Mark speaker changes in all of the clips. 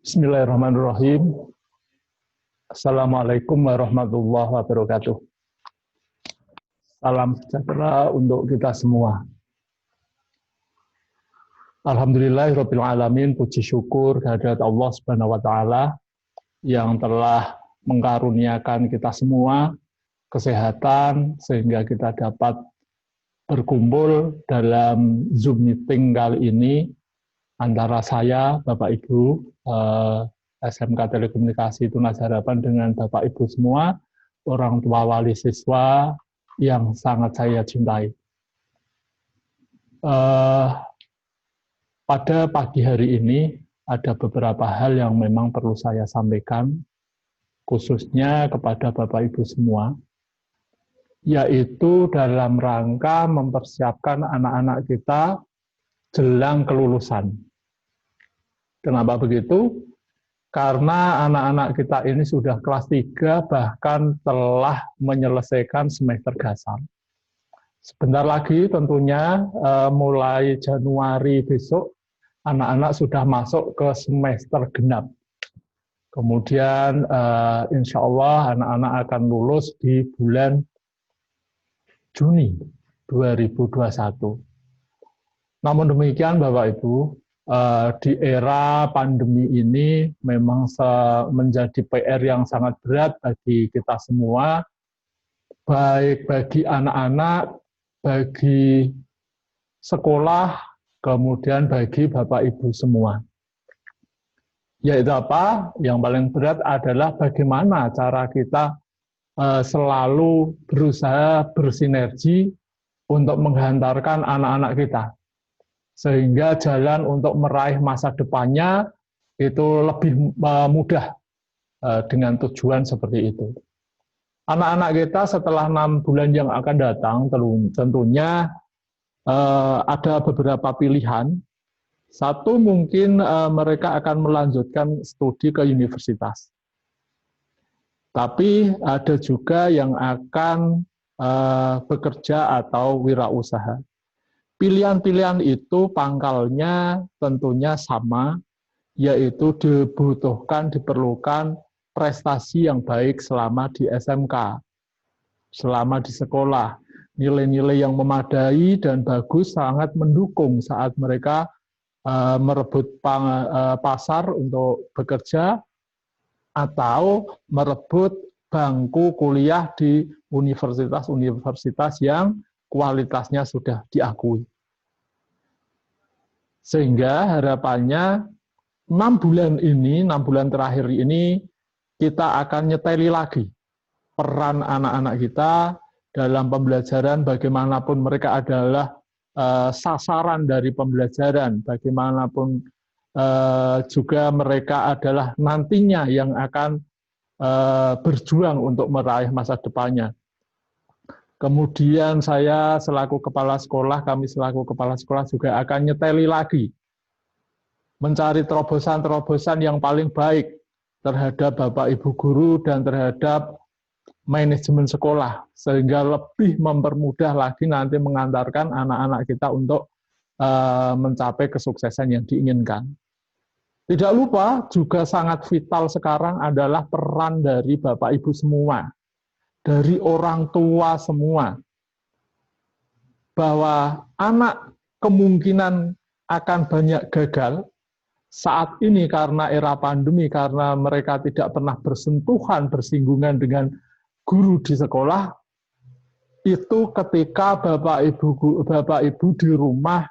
Speaker 1: Bismillahirrahmanirrahim. Assalamualaikum warahmatullahi wabarakatuh. Salam sejahtera untuk kita semua. Alhamdulillahirabbil alamin, puji syukur kehadirat Allah Subhanahu wa taala yang telah mengkaruniakan kita semua kesehatan sehingga kita dapat berkumpul dalam Zoom meeting kali ini antara saya, Bapak Ibu, SMK Telekomunikasi Tunas Harapan dengan Bapak Ibu semua, orang tua wali siswa yang sangat saya cintai. Pada pagi hari ini ada beberapa hal yang memang perlu saya sampaikan, khususnya kepada Bapak Ibu semua, yaitu dalam rangka mempersiapkan anak-anak kita jelang kelulusan. Kenapa begitu? Karena anak-anak kita ini sudah kelas 3, bahkan telah menyelesaikan semester dasar. Sebentar lagi tentunya mulai Januari besok, anak-anak sudah masuk ke semester genap. Kemudian insya Allah anak-anak akan lulus di bulan Juni 2021. Namun demikian Bapak Ibu, di era pandemi ini memang menjadi PR yang sangat berat bagi kita semua, baik bagi anak-anak, bagi sekolah, kemudian bagi Bapak Ibu semua. Yaitu apa? Yang paling berat adalah bagaimana cara kita selalu berusaha bersinergi untuk menghantarkan anak-anak kita, sehingga jalan untuk meraih masa depannya itu lebih mudah dengan tujuan seperti itu. Anak-anak kita setelah 6 bulan yang akan datang tentunya ada beberapa pilihan. Satu, mungkin mereka akan melanjutkan studi ke universitas. Tapi ada juga yang akan bekerja atau wirausaha. Pilihan-pilihan itu pangkalnya tentunya sama, yaitu diperlukan prestasi yang baik selama di SMK, selama di sekolah. Nilai-nilai yang memadai dan bagus sangat mendukung saat mereka merebut pasar untuk bekerja atau merebut bangku kuliah di universitas-universitas yang kualitasnya sudah diakui. Sehingga harapannya 6 bulan ini, 6 bulan terakhir ini, kita akan nyeteli lagi peran anak-anak kita dalam pembelajaran, bagaimanapun mereka adalah sasaran dari pembelajaran, bagaimanapun juga mereka adalah nantinya yang akan berjuang untuk meraih masa depannya. Kemudian saya selaku kepala sekolah, kami selaku kepala sekolah juga akan nyeteli lagi, mencari terobosan-terobosan yang paling baik terhadap Bapak Ibu guru dan terhadap manajemen sekolah, sehingga lebih mempermudah lagi nanti mengantarkan anak-anak kita untuk mencapai kesuksesan yang diinginkan. Tidak lupa juga sangat vital sekarang adalah peran dari Bapak Ibu semua, dari orang tua semua, bahwa anak kemungkinan akan banyak gagal saat ini karena era pandemi, karena mereka tidak pernah bersentuhan, bersinggungan dengan guru di sekolah. Itu ketika Bapak Ibu di rumah,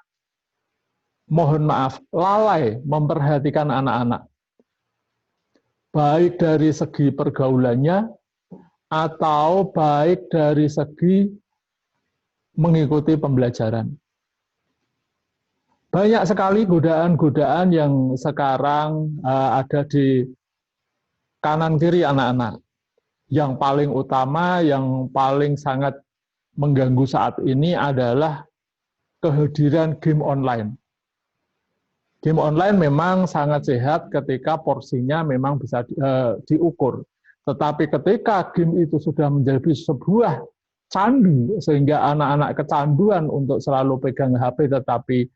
Speaker 1: mohon maaf, lalai memperhatikan anak-anak, baik dari segi pergaulannya, atau baik dari segi mengikuti pembelajaran. Banyak sekali godaan-godaan yang sekarang ada di kanan kiri anak-anak. Yang paling utama, yang paling sangat mengganggu saat ini adalah kehadiran game online. Game online memang sangat sehat ketika porsinya memang bisa diukur. Tetapi ketika game itu sudah menjadi sebuah candu, sehingga anak-anak kecanduan untuk selalu pegang HP tetapi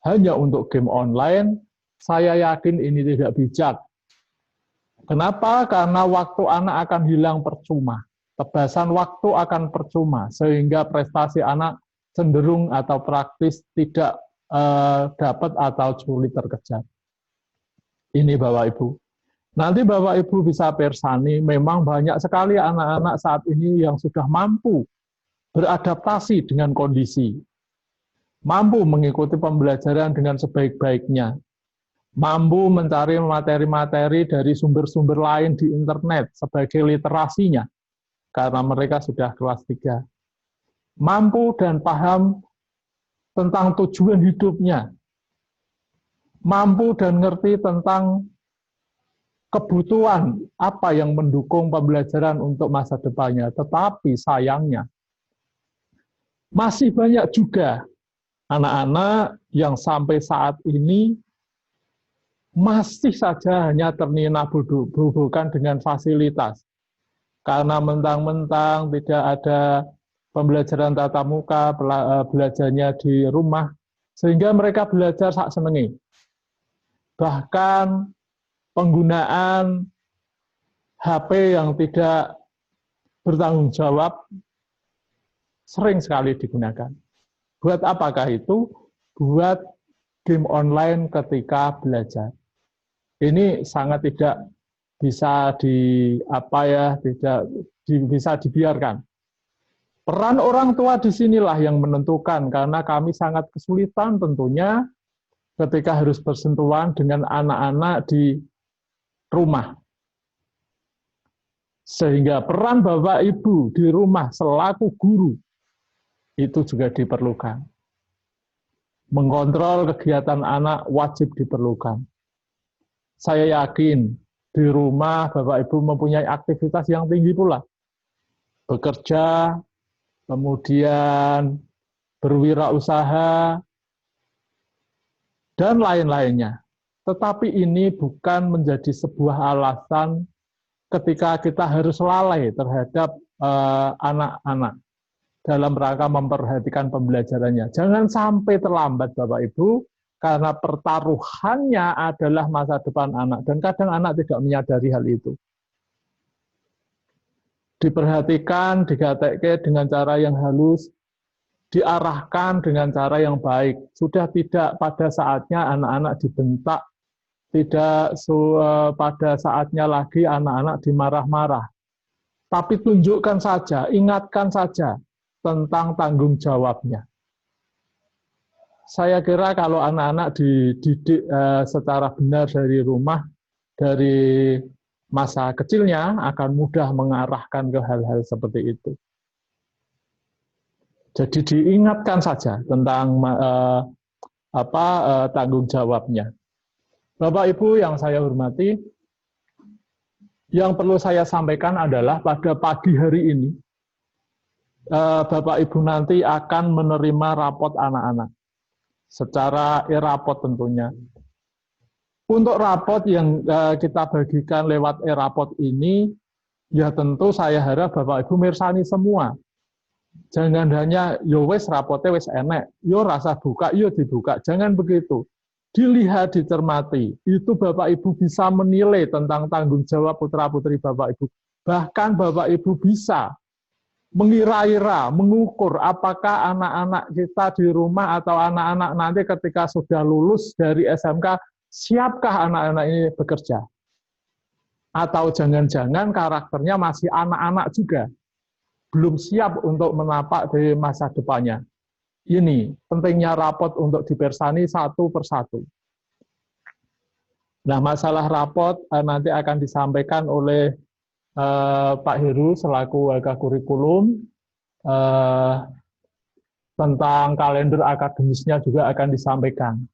Speaker 1: hanya untuk game online, saya yakin ini tidak bijak. Kenapa? Karena waktu anak akan hilang percuma. Tebasan waktu akan percuma, sehingga prestasi anak cenderung atau praktis tidak dapat atau sulit terkejar. Ini Bapak Ibu. Nanti Bapak Ibu bisa persani, memang banyak sekali anak-anak saat ini yang sudah mampu beradaptasi dengan kondisi, mampu mengikuti pembelajaran dengan sebaik-baiknya, mampu mencari materi-materi dari sumber-sumber lain di internet sebagai literasinya, karena mereka sudah kelas 3. Mampu dan paham tentang tujuan hidupnya, mampu dan ngerti tentang kebutuhan apa yang mendukung pembelajaran untuk masa depannya. Tetapi sayangnya, masih banyak juga anak-anak yang sampai saat ini masih saja hanya ternina bubukan dengan fasilitas. Karena mentang-mentang tidak ada pembelajaran tatap muka, belajarnya di rumah, sehingga mereka belajar sak senengi. Bahkan penggunaan HP yang tidak bertanggung jawab sering sekali digunakan. Buat apakah itu? Buat game online ketika belajar. Ini sangat tidak bisa bisa dibiarkan. Peran orang tua disinilah yang menentukan, karena kami sangat kesulitan tentunya ketika harus bersentuhan dengan anak-anak di rumah. Sehingga peran Bapak Ibu di rumah selaku guru itu juga diperlukan. Mengontrol kegiatan anak wajib diperlukan. Saya yakin di rumah Bapak Ibu mempunyai aktivitas yang tinggi pula. Bekerja, kemudian berwirausaha, dan lain-lainnya. Tetapi ini bukan menjadi sebuah alasan ketika kita harus lalai terhadap anak-anak dalam rangka memperhatikan pembelajarannya. Jangan sampai terlambat Bapak Ibu, karena pertaruhannya adalah masa depan anak, dan kadang anak tidak menyadari hal itu. Diperhatikan, digatek dengan cara yang halus, diarahkan dengan cara yang baik. Sudah tidak pada saatnya anak-anak dibentak, tidak pada saatnya lagi anak-anak dimarah-marah. Tapi tunjukkan saja, ingatkan saja tentang tanggung jawabnya. Saya kira kalau anak-anak dididik secara benar dari rumah, dari masa kecilnya, akan mudah mengarahkan ke hal-hal seperti itu. Jadi diingatkan saja tentang tanggung jawabnya. Bapak Ibu yang saya hormati, yang perlu saya sampaikan adalah pada pagi hari ini, Bapak Ibu nanti akan menerima rapot anak-anak. Secara e-rapot tentunya. Untuk rapot yang kita bagikan lewat e-rapot ini, ya tentu saya harap Bapak Ibu mirsani semua. Jangan hanya, yo wes rapotnya wes enek, yo rasa buka, yo dibuka. Jangan begitu. Dilihat, dicermati. Itu Bapak Ibu bisa menilai tentang tanggung jawab putra-putri Bapak Ibu. Bahkan Bapak Ibu bisa mengira-ira, mengukur apakah anak-anak kita di rumah atau anak-anak nanti ketika sudah lulus dari SMK, siapkah anak-anak ini bekerja? Atau jangan-jangan karakternya masih anak-anak juga, belum siap untuk menapak di masa depannya. Ini pentingnya rapot untuk dipersani satu persatu. Nah, masalah rapot nanti akan disampaikan oleh Pak Heru selaku Waka Kurikulum, tentang kalender akademisnya juga akan disampaikan.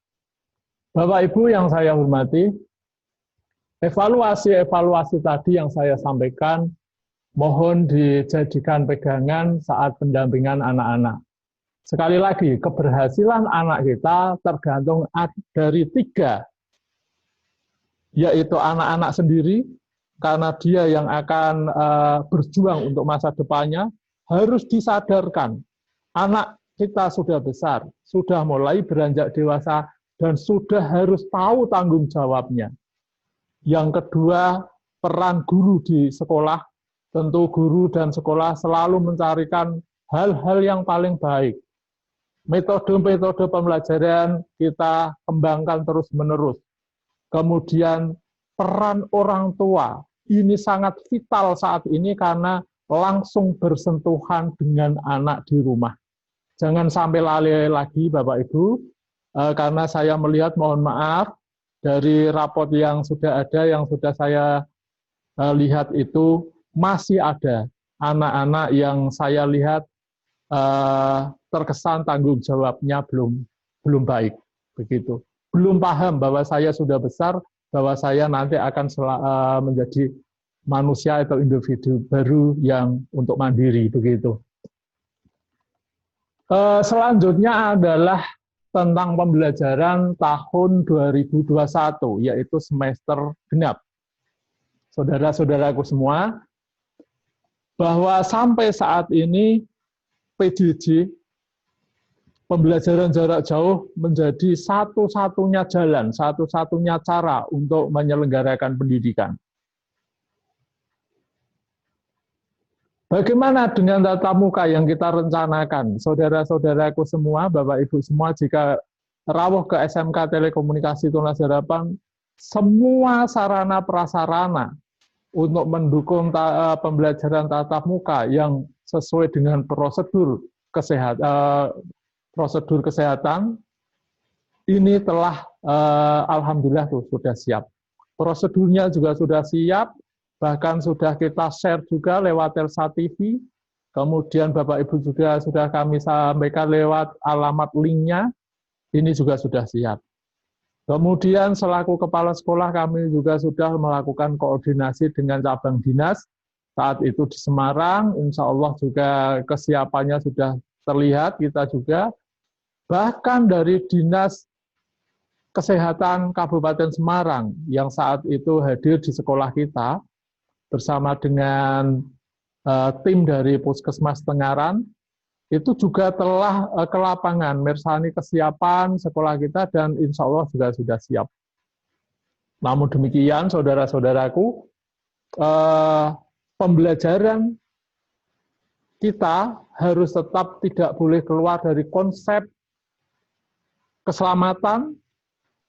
Speaker 1: Bapak Ibu yang saya hormati, evaluasi tadi yang saya sampaikan mohon dijadikan pegangan saat pendampingan anak-anak. Sekali lagi, keberhasilan anak kita tergantung dari 3, yaitu anak-anak sendiri, karena dia yang akan berjuang untuk masa depannya. Harus disadarkan, anak kita sudah besar, sudah mulai beranjak dewasa, dan sudah harus tahu tanggung jawabnya. Yang kedua, peran guru di sekolah, tentu guru dan sekolah selalu mencarikan hal-hal yang paling baik. Metode-metode pembelajaran kita kembangkan terus-menerus. Kemudian peran orang tua, ini sangat vital saat ini karena langsung bersentuhan dengan anak di rumah. Jangan sampai lalai lagi Bapak Ibu, karena saya melihat, mohon maaf, dari raport yang sudah ada, yang sudah saya lihat itu, masih ada anak-anak yang saya lihat terkesan tanggung jawabnya belum baik, begitu. Belum paham bahwa saya sudah besar, bahwa saya nanti akan menjadi manusia atau individu baru yang untuk mandiri, begitu. Selanjutnya adalah tentang pembelajaran tahun 2021, yaitu semester genap. Saudara-saudaraku semua, bahwa sampai saat ini PJJ, pembelajaran jarak jauh, menjadi satu-satunya jalan, satu-satunya cara untuk menyelenggarakan pendidikan. Bagaimana dengan tatap muka yang kita rencanakan? Saudara-saudaraku semua, Bapak Ibu semua, jika rawuh ke SMK Telekomunikasi Tunas Harapan, semua sarana prasarana untuk mendukung pembelajaran tatap muka yang sesuai dengan prosedur kesehatan, ini telah alhamdulillah sudah siap. Prosedurnya juga sudah siap, bahkan sudah kita share juga lewat Telsa TV, kemudian Bapak Ibu juga sudah kami sampaikan lewat alamat linknya, ini juga sudah siap. Kemudian selaku kepala sekolah kami juga sudah melakukan koordinasi dengan cabang dinas, saat itu di Semarang, insya Allah juga kesiapannya sudah terlihat, kita juga, bahkan dari Dinas Kesehatan Kabupaten Semarang, yang saat itu hadir di sekolah kita, bersama dengan tim dari Puskesmas Tengaran, itu juga telah ke lapangan, mersani kesiapan sekolah kita, dan insya Allah juga sudah siap. Namun demikian, saudara-saudaraku, pembelajaran kita harus tetap tidak boleh keluar dari konsep keselamatan,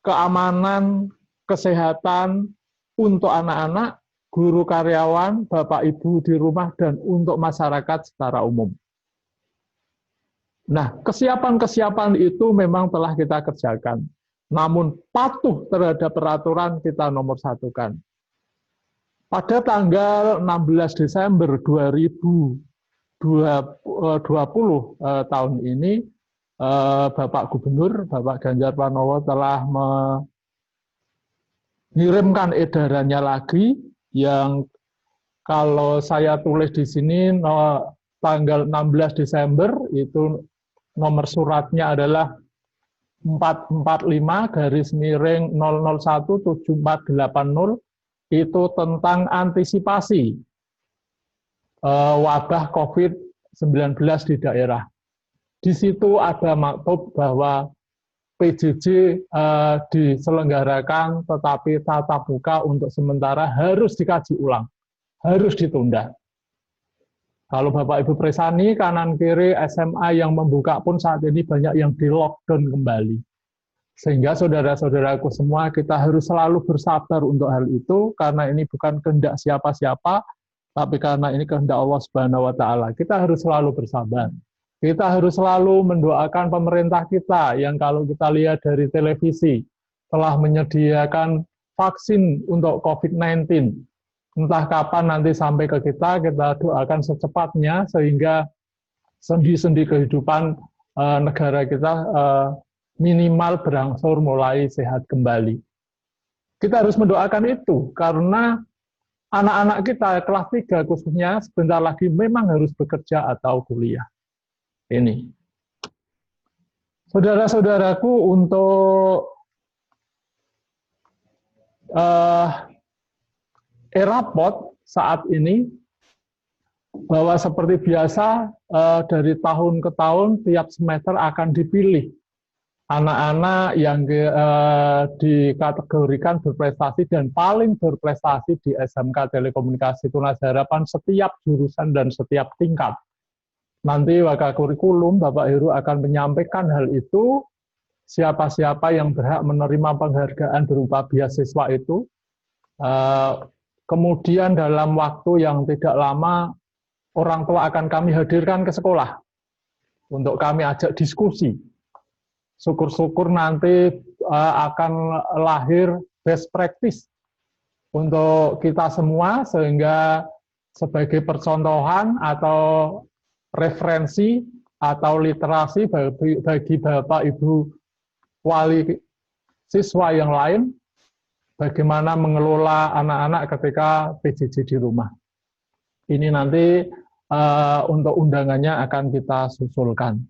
Speaker 1: keamanan, kesehatan untuk anak-anak, guru karyawan, Bapak Ibu di rumah, dan untuk masyarakat secara umum. Nah, kesiapan-kesiapan itu memang telah kita kerjakan. Namun patuh terhadap peraturan kita nomor satukan. Pada tanggal 16 Desember 2020 tahun ini, Bapak Gubernur, Bapak Ganjar Pranowo telah mengirimkan edarannya lagi, yang kalau saya tulis di sini tanggal 16 Desember itu nomor suratnya adalah 445/0017480, itu tentang antisipasi wabah COVID-19 di daerah. Di situ ada maktub bahwa PJJ diselenggarakan, tetapi tatap muka untuk sementara harus dikaji ulang, harus ditunda. Kalau Bapak Ibu Presani, kanan kiri SMA yang membuka pun saat ini banyak yang di lockdown kembali. Sehingga saudara-saudaraku semua, kita harus selalu bersabar untuk hal itu, karena ini bukan kehendak siapa-siapa, tapi karena ini kehendak Allah Subhanahu wa Ta'ala. Kita harus selalu bersabar. Kita harus selalu mendoakan pemerintah kita, yang kalau kita lihat dari televisi, telah menyediakan vaksin untuk COVID-19. Entah kapan nanti sampai ke kita doakan secepatnya, sehingga sendi-sendi kehidupan negara kita minimal berangsur mulai sehat kembali. Kita harus mendoakan itu, karena anak-anak kita kelas 3 khususnya sebentar lagi memang harus bekerja atau kuliah. Ini. Saudara-saudaraku, untuk e-raport saat ini, bahwa seperti biasa dari tahun ke tahun tiap semester akan dipilih anak-anak yang dikategorikan berprestasi dan paling berprestasi di SMK Telekomunikasi Tunas Harapan setiap jurusan dan setiap tingkat. Nanti Wakakurikulum Bapak Heru akan menyampaikan hal itu, siapa-siapa yang berhak menerima penghargaan berupa beasiswa itu. Kemudian dalam waktu yang tidak lama, orang tua akan kami hadirkan ke sekolah untuk kami ajak diskusi. Syukur-syukur nanti akan lahir best practice untuk kita semua, sehingga sebagai percontohan atau referensi atau literasi bagi Bapak Ibu wali siswa yang lain, bagaimana mengelola anak-anak ketika PJJ di rumah. Ini nanti untuk undangannya akan kita susulkan.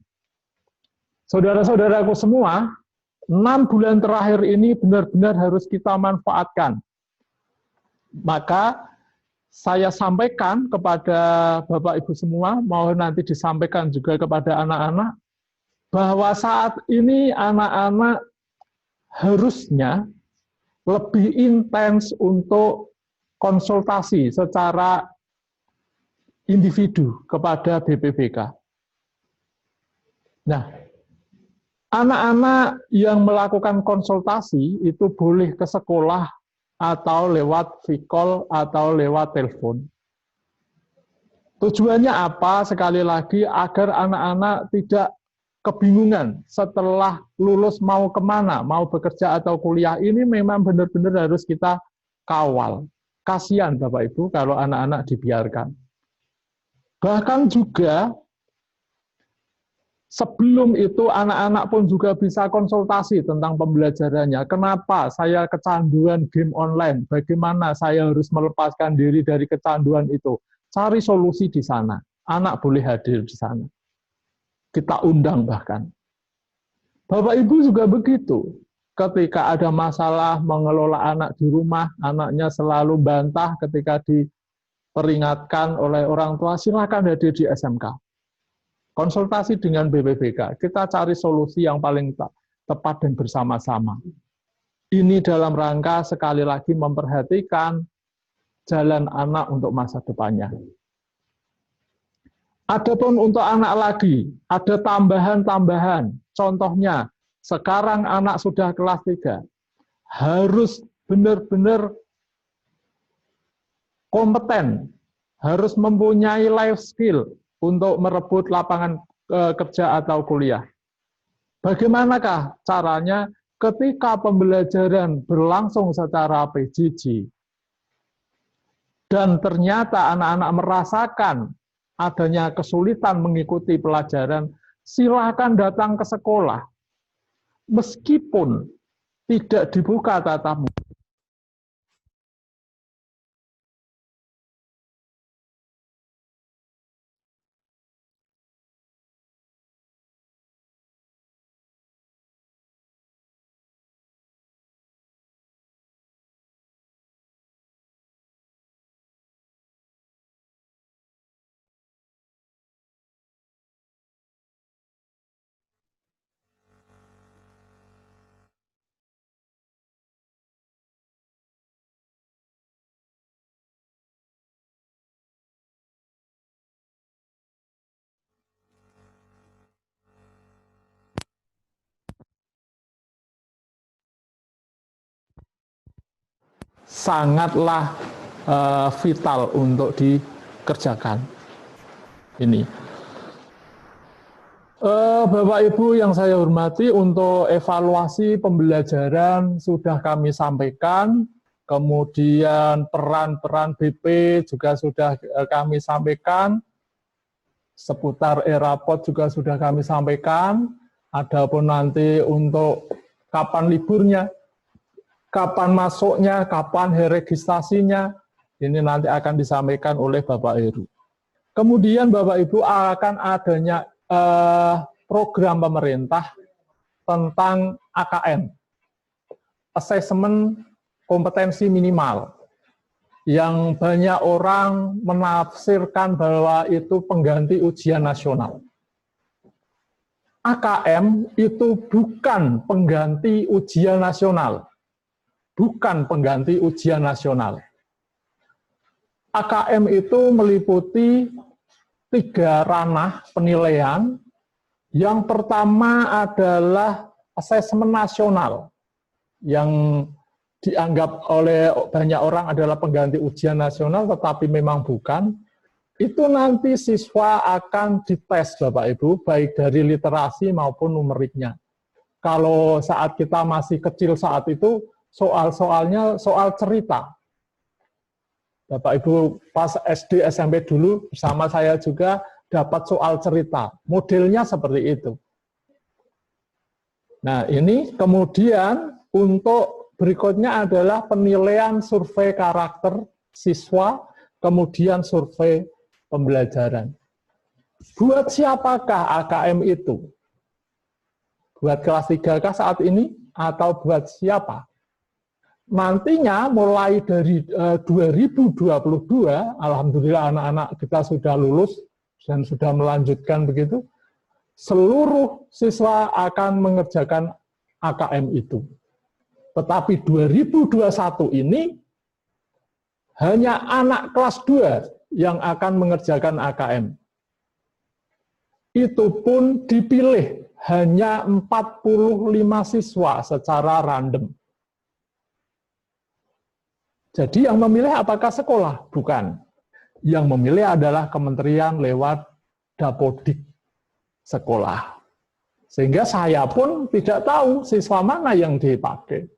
Speaker 1: Saudara-saudaraku semua, 6 bulan terakhir ini benar-benar harus kita manfaatkan. Maka saya sampaikan kepada Bapak Ibu semua, mohon nanti disampaikan juga kepada anak-anak, bahwa saat ini anak-anak harusnya lebih intens untuk konsultasi secara individu kepada BPBK. Nah, anak-anak yang melakukan konsultasi itu boleh ke sekolah atau lewat V-call atau lewat telepon. Tujuannya apa? Sekali lagi, agar anak-anak tidak kebingungan setelah lulus mau kemana, mau bekerja atau kuliah. Ini memang benar-benar harus kita kawal. Kasihan Bapak Ibu kalau anak-anak dibiarkan. Bahkan juga sebelum itu anak-anak pun juga bisa konsultasi tentang pembelajarannya. Kenapa saya kecanduan game online? Bagaimana saya harus melepaskan diri dari kecanduan itu? Cari solusi di sana. Anak boleh hadir di sana. Kita undang bahkan. Bapak Ibu juga begitu. Ketika ada masalah mengelola anak di rumah, anaknya selalu bantah ketika diperingatkan oleh orang tua, silakan hadir di SMK. Konsultasi dengan BPBK, kita cari solusi yang paling tepat dan bersama-sama. Ini dalam rangka sekali lagi memperhatikan jalan anak untuk masa depannya. Adapun untuk anak lagi, ada tambahan-tambahan. Contohnya, sekarang anak sudah kelas 3, harus benar-benar kompeten, harus mempunyai life skill untuk merebut lapangan kerja atau kuliah. Bagaimanakah caranya ketika pembelajaran berlangsung secara PJJ dan ternyata anak-anak merasakan adanya kesulitan mengikuti pelajaran, silakan datang ke sekolah. Meskipun tidak dibuka tatap muka. Sangatlah vital untuk dikerjakan. Ini. Bapak Ibu yang saya hormati, untuk evaluasi pembelajaran sudah kami sampaikan, kemudian peran-peran BP juga sudah kami sampaikan, seputar e-rapot juga sudah kami sampaikan, adapun nanti untuk kapan liburnya, kapan masuknya, kapan registrasinya, ini nanti akan disampaikan oleh Bapak Heru. Kemudian Bapak Ibu akan adanya program pemerintah tentang AKM, Asesmen Kompetensi Minimal, yang banyak orang menafsirkan bahwa itu pengganti ujian nasional. AKM itu bukan pengganti ujian nasional. Bukan pengganti ujian nasional. AKM itu meliputi 3 ranah penilaian. Yang pertama adalah asesmen nasional, yang dianggap oleh banyak orang adalah pengganti ujian nasional, tetapi memang bukan. Itu nanti siswa akan dites, Bapak Ibu, baik dari literasi maupun numeriknya. Kalau saat kita masih kecil saat itu, soal-soalnya soal cerita. Bapak Ibu pas SD, SMP dulu, bersama saya juga dapat soal cerita. Modelnya seperti itu. Nah, ini kemudian untuk berikutnya adalah penilaian survei karakter siswa, kemudian survei pembelajaran. Buat siapakah AKM itu? Buat kelas 3 kah saat ini? Atau buat siapa? Nantinya mulai dari 2022, alhamdulillah anak-anak kita sudah lulus dan sudah melanjutkan begitu, seluruh siswa akan mengerjakan AKM itu. Tetapi 2021 ini hanya anak kelas 2 yang akan mengerjakan AKM. Itu pun dipilih hanya 45 siswa secara random. Jadi yang memilih apakah sekolah? Bukan. Yang memilih adalah kementerian lewat Dapodik sekolah. Sehingga saya pun tidak tahu siswa mana yang dipakai.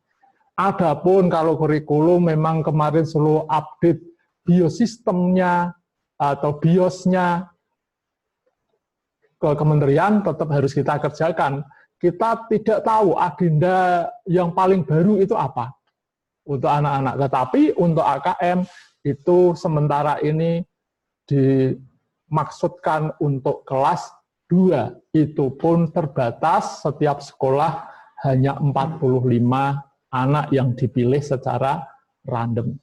Speaker 1: Adapun kalau kurikulum memang kemarin selalu update biosistemnya atau biosnya ke kementerian tetap harus kita kerjakan. Kita tidak tahu agenda yang paling baru itu apa untuk anak-anak. Tetapi untuk AKM itu sementara ini dimaksudkan untuk kelas 2. Itu pun terbatas, setiap sekolah hanya 45 anak yang dipilih secara random.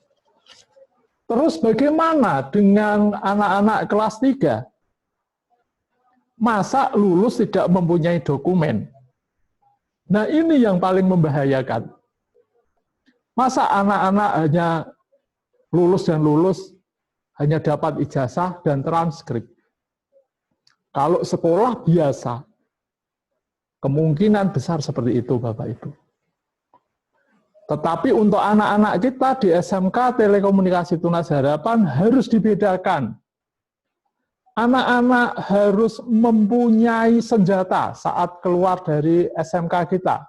Speaker 1: Terus bagaimana dengan anak-anak kelas 3? Masa lulus tidak mempunyai dokumen? Nah, ini yang paling membahayakan. Masa anak-anak hanya lulus dan lulus, hanya dapat ijazah dan transkrip. Kalau sekolah biasa, kemungkinan besar seperti itu, Bapak Ibu. Tetapi untuk anak-anak kita di SMK Telekomunikasi Tunas Harapan harus dibedakan. Anak-anak harus mempunyai senjata saat keluar dari SMK kita.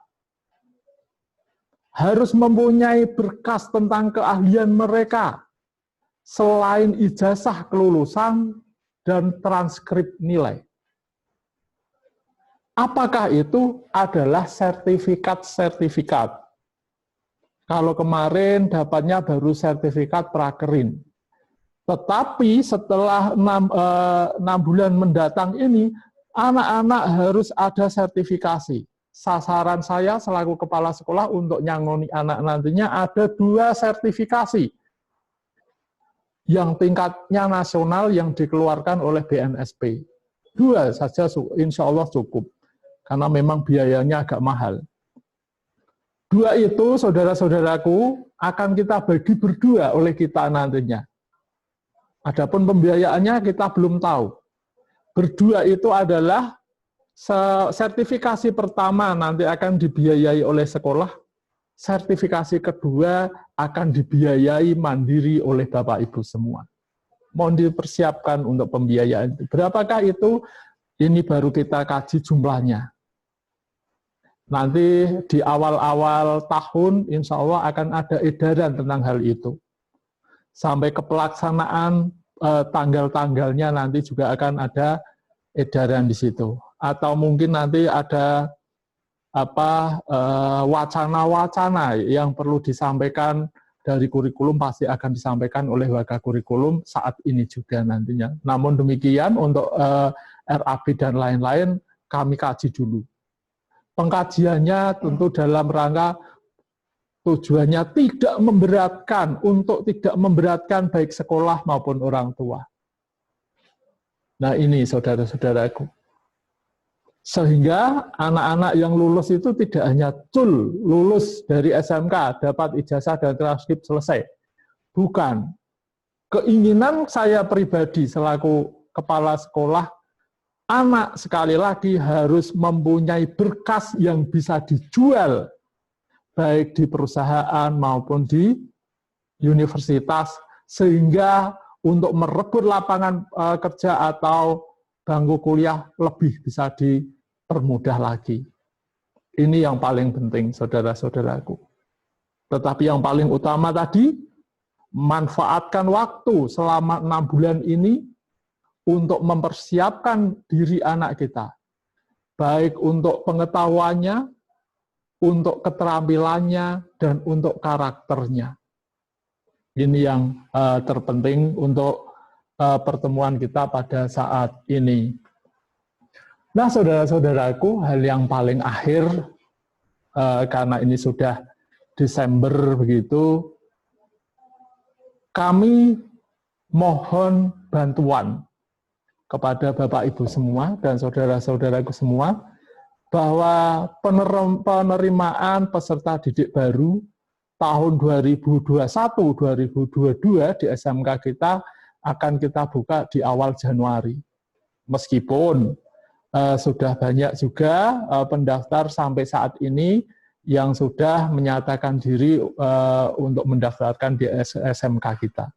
Speaker 1: Harus mempunyai berkas tentang keahlian mereka, selain ijazah kelulusan dan transkrip nilai. Apakah itu adalah sertifikat-sertifikat? Kalau kemarin dapatnya baru sertifikat prakerin. Tetapi setelah 6 bulan mendatang ini, anak-anak harus ada sertifikasi. Sasaran saya selaku kepala sekolah untuk nyangoni anak nantinya ada 2 sertifikasi. Yang tingkatnya nasional yang dikeluarkan oleh BNSP. 2 saja insya Allah cukup. Karena memang biayanya agak mahal. 2 itu, saudara-saudaraku, akan kita bagi berdua oleh kita nantinya. Adapun pembiayaannya kita belum tahu. Berdua itu adalah sertifikasi pertama nanti akan dibiayai oleh sekolah, sertifikasi kedua akan dibiayai mandiri oleh Bapak Ibu semua. Mohon dipersiapkan untuk pembiayaan. Berapakah itu? Ini baru kita kaji jumlahnya. Nanti di awal-awal tahun, insya Allah akan ada edaran tentang hal itu. Sampai ke pelaksanaan tanggal-tanggalnya nanti juga akan ada edaran di situ. Atau mungkin nanti ada wacana-wacana yang perlu disampaikan dari kurikulum pasti akan disampaikan oleh Wakakurikulum saat ini juga nantinya. Namun demikian untuk RAB dan lain-lain kami kaji dulu. Pengkajiannya tentu dalam rangka tujuannya tidak memberatkan, untuk tidak memberatkan baik sekolah maupun orang tua. Nah ini saudara-saudaraku. Sehingga anak-anak yang lulus itu tidak hanya lulus dari SMK, dapat ijazah dan transkrip selesai. Bukan. Keinginan saya pribadi selaku kepala sekolah, anak sekali lagi harus mempunyai berkas yang bisa dijual, baik di perusahaan maupun di universitas, sehingga untuk merebut lapangan kerja atau bangku kuliah lebih bisa dipermudah lagi. Ini yang paling penting, saudara-saudaraku. Tetapi yang paling utama tadi, manfaatkan waktu selama 6 bulan ini untuk mempersiapkan diri anak kita, baik untuk pengetahuannya, untuk keterampilannya, dan untuk karakternya. Ini yang terpenting untuk pertemuan kita pada saat ini. Nah, saudara-saudaraku, hal yang paling akhir, karena ini sudah Desember begitu, kami mohon bantuan kepada Bapak Ibu semua dan saudara-saudaraku semua, bahwa penerimaan peserta didik baru tahun 2021-2022 di SMK kita akan kita buka di awal Januari. Meskipun sudah banyak juga pendaftar sampai saat ini yang sudah menyatakan diri untuk mendaftarkan di SMK kita.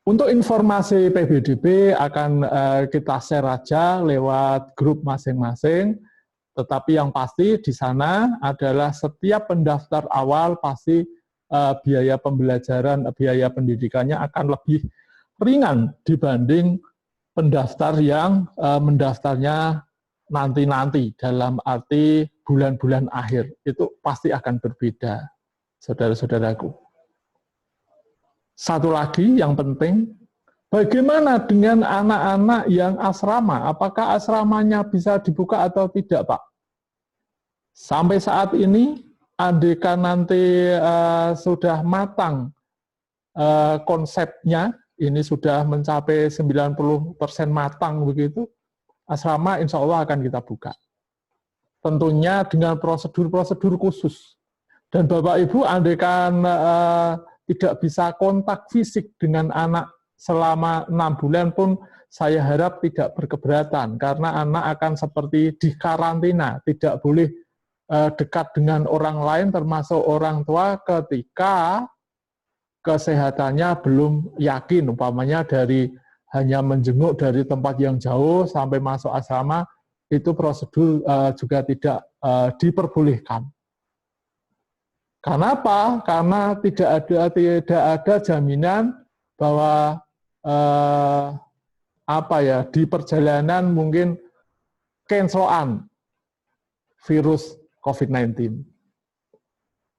Speaker 1: Untuk informasi PBDB akan kita share aja lewat grup masing-masing. Tetapi yang pasti di sana adalah setiap pendaftar awal pasti biaya pembelajaran, biaya pendidikannya akan lebih ringan dibanding pendaftar yang mendaftarnya nanti-nanti, dalam arti bulan-bulan akhir. Itu pasti akan berbeda, saudara-saudaraku. Satu lagi yang penting, bagaimana dengan anak-anak yang asrama? Apakah asramanya bisa dibuka atau tidak, Pak? Sampai saat ini, andaikan nanti sudah matang konsepnya, ini sudah mencapai 90% matang begitu, asrama insya Allah akan kita buka. Tentunya dengan prosedur-prosedur khusus. Dan Bapak Ibu, andaikan tidak bisa kontak fisik dengan anak selama 6 bulan pun, saya harap tidak berkeberatan, karena anak akan seperti dikarantina, tidak boleh dekat dengan orang lain termasuk orang tua ketika kesehatannya belum yakin, umpamanya dari hanya menjenguk dari tempat yang jauh sampai masuk asrama, itu prosedur juga tidak diperbolehkan. Karena apa? Karena tidak ada jaminan bahwa di perjalanan mungkin cancelan virus COVID-19.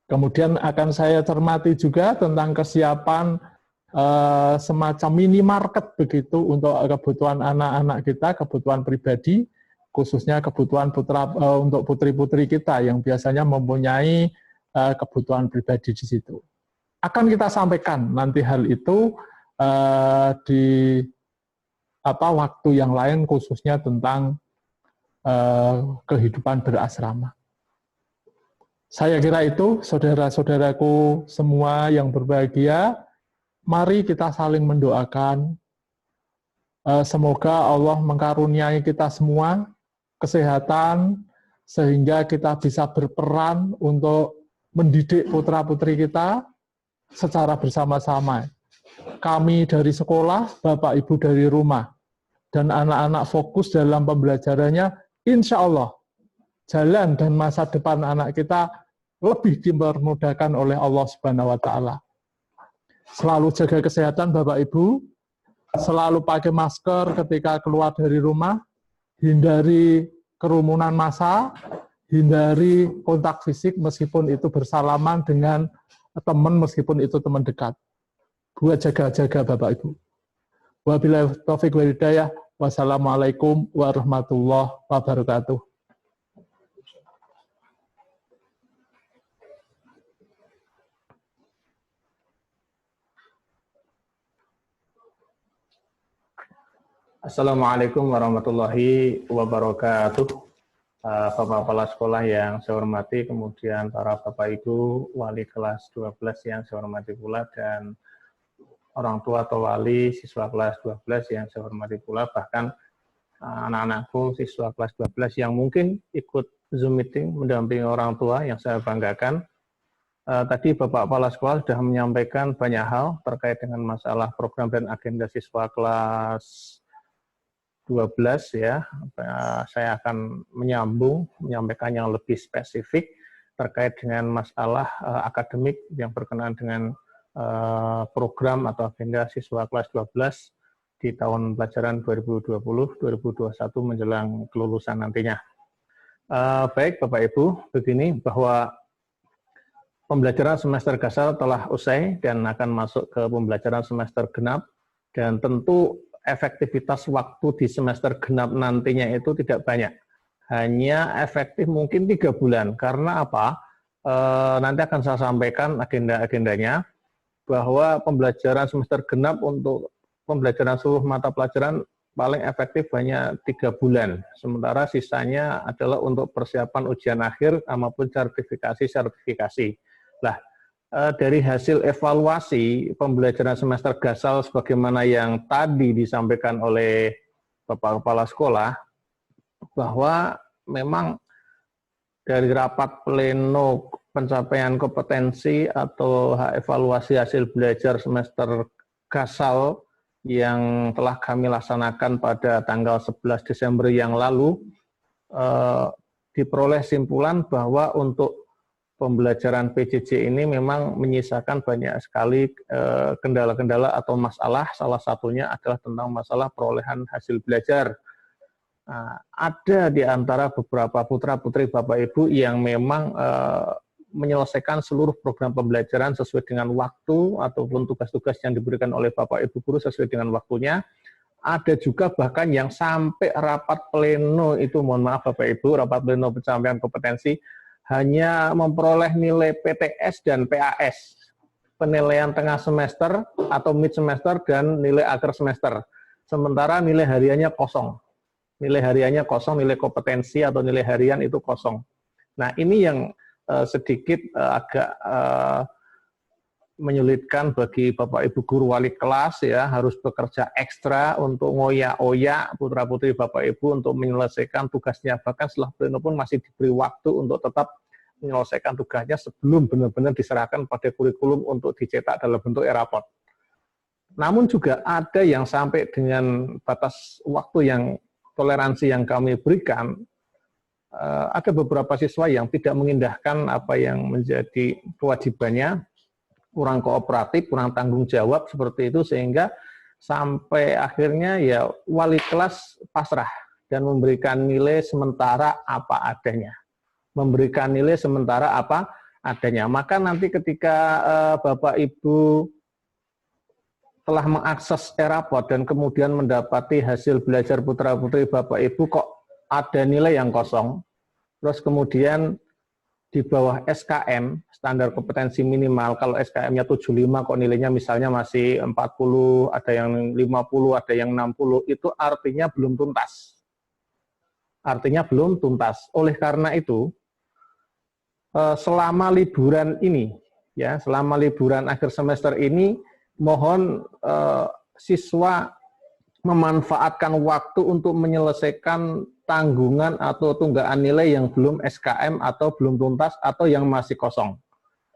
Speaker 1: Kemudian akan saya cermati juga tentang kesiapan semacam minimarket begitu untuk kebutuhan anak-anak kita, kebutuhan pribadi, khususnya kebutuhan untuk putri-putri kita yang biasanya mempunyai kebutuhan pribadi di situ. Akan kita sampaikan nanti hal itu di waktu yang lain, khususnya tentang kehidupan berasrama. Saya kira itu, saudara-saudaraku semua yang berbahagia, mari kita saling mendoakan. Semoga Allah mengkaruniai kita semua kesehatan, sehingga kita bisa berperan untuk mendidik putra-putri kita secara bersama-sama. Kami dari sekolah, Bapak Ibu dari rumah, dan anak-anak fokus dalam pembelajarannya, insya Allah jalan dan masa depan anak kita lebih dipermudahkan oleh Allah Subhanahu wa Ta'ala. Selalu jaga kesehatan Bapak Ibu, selalu pakai masker ketika keluar dari rumah, hindari kerumunan massa, hindari kontak fisik meskipun itu bersalaman dengan teman, meskipun itu teman dekat. Buat jaga-jaga Bapak Ibu. Wabillahi taufiq wal hidayah. Wassalamualaikum warahmatullahi wabarakatuh.
Speaker 2: Assalamualaikum warahmatullahi wabarakatuh. Bapak Kepala Sekolah yang saya hormati, kemudian para Bapak Ibu wali kelas 12 yang saya hormati pula, dan orang tua atau wali siswa kelas 12 yang saya hormati pula, bahkan anak-anakku siswa kelas 12 yang mungkin ikut Zoom meeting mendampingi orang tua yang saya banggakan. Tadi Bapak Kepala Sekolah sudah menyampaikan banyak hal terkait dengan masalah program dan agenda siswa kelas 12 ya. Saya akan menyampaikan yang lebih spesifik terkait dengan masalah akademik yang berkenaan dengan program atau agenda siswa kelas 12 di tahun pelajaran 2020-2021 menjelang kelulusan nantinya. Baik Bapak Ibu, begini bahwa pembelajaran semester gasal telah usai dan akan masuk ke pembelajaran semester genap, dan tentu efektivitas waktu di semester genap nantinya itu tidak banyak. Hanya efektif mungkin 3 bulan. Karena apa? Nanti akan saya sampaikan agenda-agendanya, bahwa pembelajaran semester genap untuk pembelajaran seluruh mata pelajaran paling efektif hanya 3 bulan. Sementara sisanya adalah untuk persiapan ujian akhir maupun sertifikasi. Nah, dari hasil evaluasi pembelajaran semester gasal sebagaimana yang tadi disampaikan oleh Bapak Kepala Sekolah, bahwa memang dari rapat pleno pencapaian kompetensi atau evaluasi hasil belajar semester gasal yang telah kami laksanakan pada tanggal 11 Desember yang lalu, diperoleh simpulan bahwa untuk pembelajaran PJJ ini memang menyisakan banyak sekali kendala-kendala atau masalah. Salah satunya adalah tentang masalah perolehan hasil belajar. Nah, ada di antara beberapa putra-putri Bapak Ibu yang memang menyelesaikan seluruh program pembelajaran sesuai dengan waktu ataupun tugas-tugas yang diberikan oleh Bapak Ibu guru sesuai dengan waktunya. Ada juga bahkan yang sampai rapat pleno itu, mohon maaf Bapak Ibu, rapat pleno pencapaian kompetensi, hanya memperoleh nilai PTS dan PAS, penilaian tengah semester atau mid semester, dan nilai akhir semester. Sementara nilai hariannya kosong. Nilai hariannya kosong, nilai kompetensi atau nilai harian itu kosong. Nah, ini yang sedikit agak menyulitkan bagi Bapak Ibu guru wali kelas ya, harus bekerja ekstra untuk ngoyak-oyak putra-putri Bapak Ibu untuk menyelesaikan tugasnya. Bahkan setelah pleno pun masih diberi waktu untuk tetap menyelesaikan tugasnya sebelum benar-benar diserahkan pada kurikulum untuk dicetak dalam bentuk e-raport. Namun juga ada yang sampai dengan batas waktu yang toleransi yang kami berikan, ada beberapa siswa yang tidak mengindahkan apa yang menjadi kewajibannya, kurang kooperatif, kurang tanggung jawab seperti itu, sehingga sampai akhirnya ya wali kelas pasrah dan memberikan nilai sementara apa adanya. Memberikan nilai sementara apa adanya. Maka nanti ketika Bapak Ibu telah mengakses e-raport dan kemudian mendapati hasil belajar putra-putri Bapak Ibu kok ada nilai yang kosong, terus kemudian di bawah SKM, standar kompetensi minimal, kalau SKM-nya 75 kok nilainya misalnya masih 40, ada yang 50, ada yang 60, itu artinya belum tuntas. Artinya belum tuntas. Oleh karena itu, selama liburan ini, ya, selama liburan akhir semester ini, mohon siswa memanfaatkan waktu untuk menyelesaikan tanggungan atau tunggakan nilai yang belum SKM atau belum tuntas atau yang masih kosong.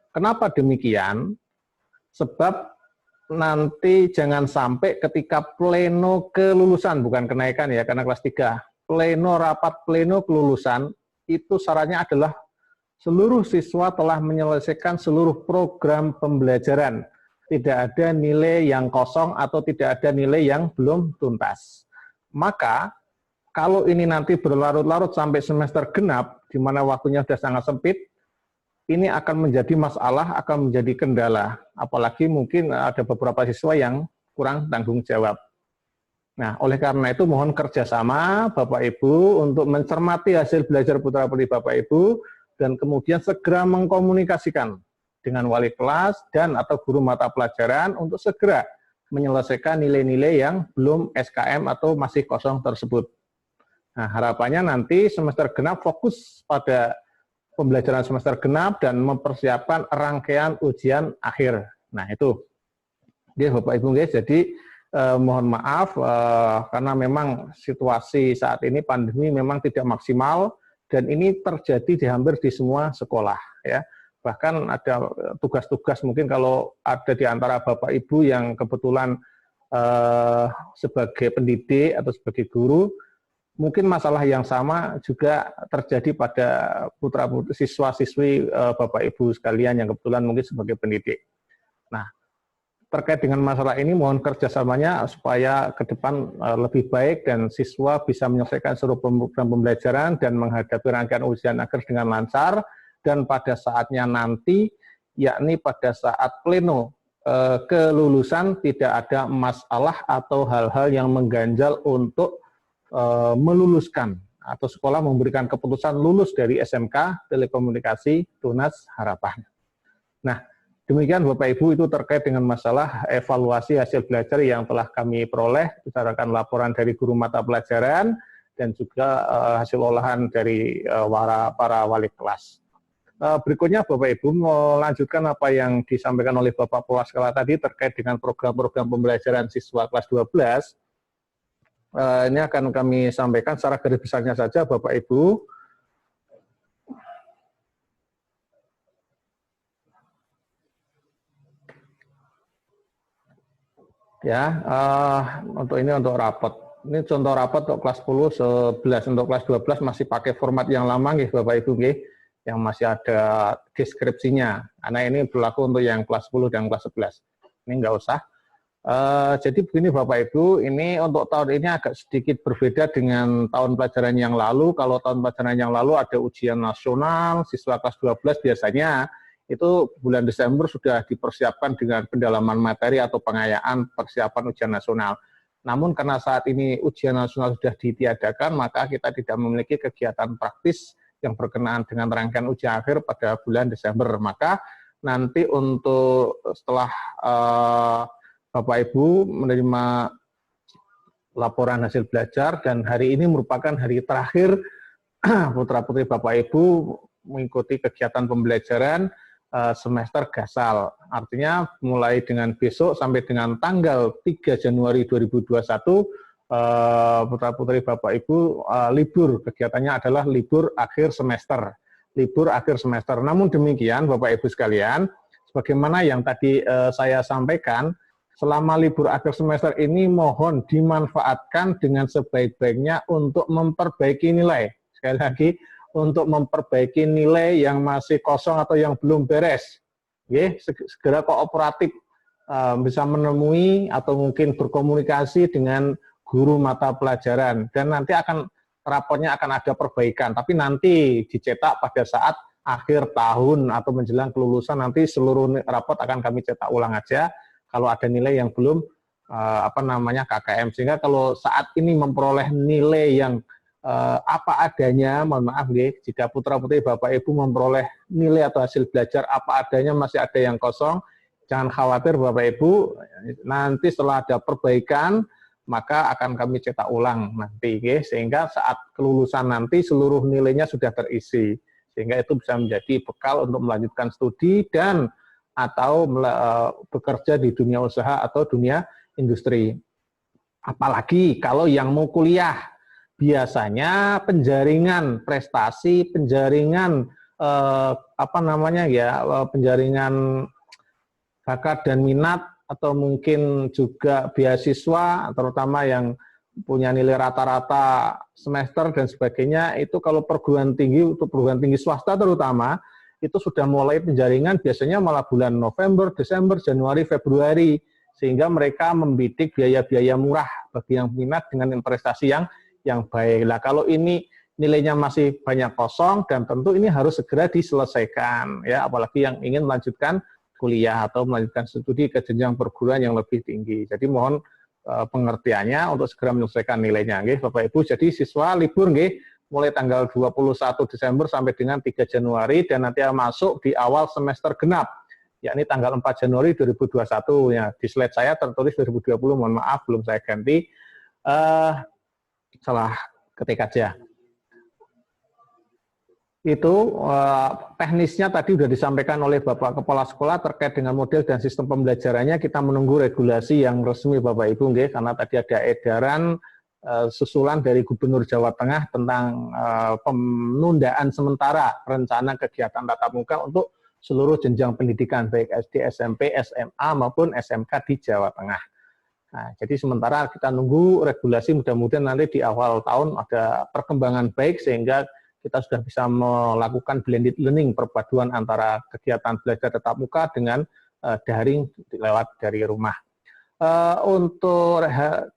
Speaker 2: Kenapa demikian? Sebab nanti jangan sampai ketika pleno kelulusan, bukan kenaikan ya, karena kelas 3, pleno rapat pleno kelulusan, itu syaratnya adalah seluruh siswa telah menyelesaikan seluruh program pembelajaran. Tidak ada nilai yang kosong atau tidak ada nilai yang belum tuntas. Maka, kalau ini nanti berlarut-larut sampai semester genap, di mana waktunya sudah sangat sempit, ini akan menjadi masalah, akan menjadi kendala. Apalagi mungkin ada beberapa siswa yang kurang tanggung jawab. Nah, oleh karena itu mohon kerjasama Bapak Ibu untuk mencermati hasil belajar putra-putri Bapak Ibu, dan kemudian segera mengkomunikasikan dengan wali kelas dan atau guru mata pelajaran untuk segera menyelesaikan nilai-nilai yang belum SKM atau masih kosong tersebut. Nah, harapannya nanti semester genap fokus pada pembelajaran semester genap dan mempersiapkan rangkaian ujian akhir. Nah, itu. Oke, Bapak Ibu, jadi mohon maaf karena memang situasi saat ini pandemi memang tidak maksimal dan ini terjadi di hampir di semua sekolah ya. Bahkan ada tugas-tugas mungkin kalau ada di antara Bapak Ibu yang kebetulan sebagai pendidik atau sebagai guru, mungkin masalah yang sama juga terjadi pada putra-putri siswa-siswi Bapak Ibu sekalian yang kebetulan mungkin sebagai pendidik. Nah, terkait dengan masalah ini mohon kerjasamanya supaya ke depan lebih baik dan siswa bisa menyelesaikan seluruh program pembelajaran dan menghadapi rangkaian ujian akhir dengan lancar, dan pada saatnya nanti, yakni pada saat pleno kelulusan, tidak ada masalah atau hal-hal yang mengganjal untuk meluluskan atau sekolah memberikan keputusan lulus dari SMK Telekomunikasi Tunas Harapan. Nah, demikian Bapak Ibu itu terkait dengan masalah evaluasi hasil belajar yang telah kami peroleh, berdasarkan laporan dari guru mata pelajaran dan juga hasil olahan dari para wali kelas. Berikutnya Bapak Ibu melanjutkan apa yang disampaikan oleh Bapak Purwaskala tadi terkait dengan program-program pembelajaran siswa kelas 12. Ini akan kami sampaikan secara garis besarnya saja Bapak Ibu. Ya, untuk rapot. Ini contoh rapot untuk kelas 10, 11, untuk kelas 12 masih pakai format yang lama nggih Bapak Ibu nggih, yang masih ada deskripsinya. Karena ini berlaku untuk yang kelas 10 dan kelas 11. Ini enggak usah. Jadi begini Bapak Ibu, ini untuk tahun ini agak sedikit berbeda dengan tahun pelajaran yang lalu. Kalau tahun pelajaran yang lalu ada ujian nasional, siswa kelas 12 biasanya itu bulan Desember sudah dipersiapkan dengan pendalaman materi atau pengayaan persiapan ujian nasional. Namun karena saat ini ujian nasional sudah ditiadakan, maka kita tidak memiliki kegiatan praktis yang berkenaan dengan rangkaian ujian akhir pada bulan Desember. Maka nanti untuk setelah Bapak Ibu menerima laporan hasil belajar dan hari ini merupakan hari terakhir putra-putri Bapak Ibu mengikuti kegiatan pembelajaran semester gasal. Artinya mulai dengan besok sampai dengan tanggal 3 Januari 2021 putra-putri Bapak Ibu libur, kegiatannya adalah libur akhir semester. Libur akhir semester. Namun demikian Bapak Ibu sekalian, sebagaimana yang tadi saya sampaikan, selama libur akhir semester ini mohon dimanfaatkan dengan sebaik-baiknya untuk memperbaiki nilai. Sekali lagi, untuk memperbaiki nilai yang masih kosong atau yang belum beres. Oke, segera kooperatif bisa menemui atau mungkin berkomunikasi dengan guru mata pelajaran dan nanti rapotnya akan ada perbaikan, tapi nanti dicetak pada saat akhir tahun atau menjelang kelulusan, nanti seluruh rapot akan kami cetak ulang aja kalau ada nilai yang belum KKM, sehingga kalau saat ini memperoleh nilai yang apa adanya, mohon maaf jika putra-putri Bapak Ibu memperoleh nilai atau hasil belajar apa adanya masih ada yang kosong, jangan khawatir Bapak Ibu, nanti setelah ada perbaikan maka akan kami cetak ulang nanti, sehingga saat kelulusan nanti seluruh nilainya sudah terisi, sehingga itu bisa menjadi bekal untuk melanjutkan studi dan atau bekerja di dunia usaha atau dunia industri. Apalagi kalau yang mau kuliah, biasanya penjaringan prestasi, penjaringan penjaringan bakat dan minat, atau mungkin juga beasiswa, terutama yang punya nilai rata-rata semester dan sebagainya, itu kalau perguruan tinggi, untuk perguruan tinggi swasta terutama, itu sudah mulai penjaringan biasanya malah bulan November, Desember, Januari, Februari, sehingga mereka membidik biaya-biaya murah bagi yang minat dengan prestasi yang baik. Nah, kalau ini nilainya masih banyak kosong dan tentu ini harus segera diselesaikan ya, apalagi yang ingin melanjutkan kuliah atau melanjutkan studi ke jenjang perguruan yang lebih tinggi. Jadi mohon pengertiannya untuk segera menyelesaikan nilainya nggih Bapak Ibu. Jadi siswa libur nggih mulai tanggal 21 Desember sampai dengan 3 Januari dan nanti masuk di awal semester genap. yakni tanggal 4 Januari 2021. Ya, di slide saya tertulis 2020, mohon maaf belum saya ganti. Salah ketik aja. Itu teknisnya tadi sudah disampaikan oleh Bapak Kepala Sekolah terkait dengan model dan sistem pembelajarannya. Kita menunggu regulasi yang resmi Bapak Ibu, nggih, karena tadi ada edaran susulan dari Gubernur Jawa Tengah tentang penundaan sementara rencana kegiatan tatap muka untuk seluruh jenjang pendidikan baik SD, SMP, SMA maupun SMK di Jawa Tengah. Nah, jadi sementara kita nunggu regulasi, mudah-mudahan nanti di awal tahun ada perkembangan baik sehingga kita sudah bisa melakukan blended learning, perpaduan antara kegiatan belajar tatap muka dengan daring lewat dari rumah. Untuk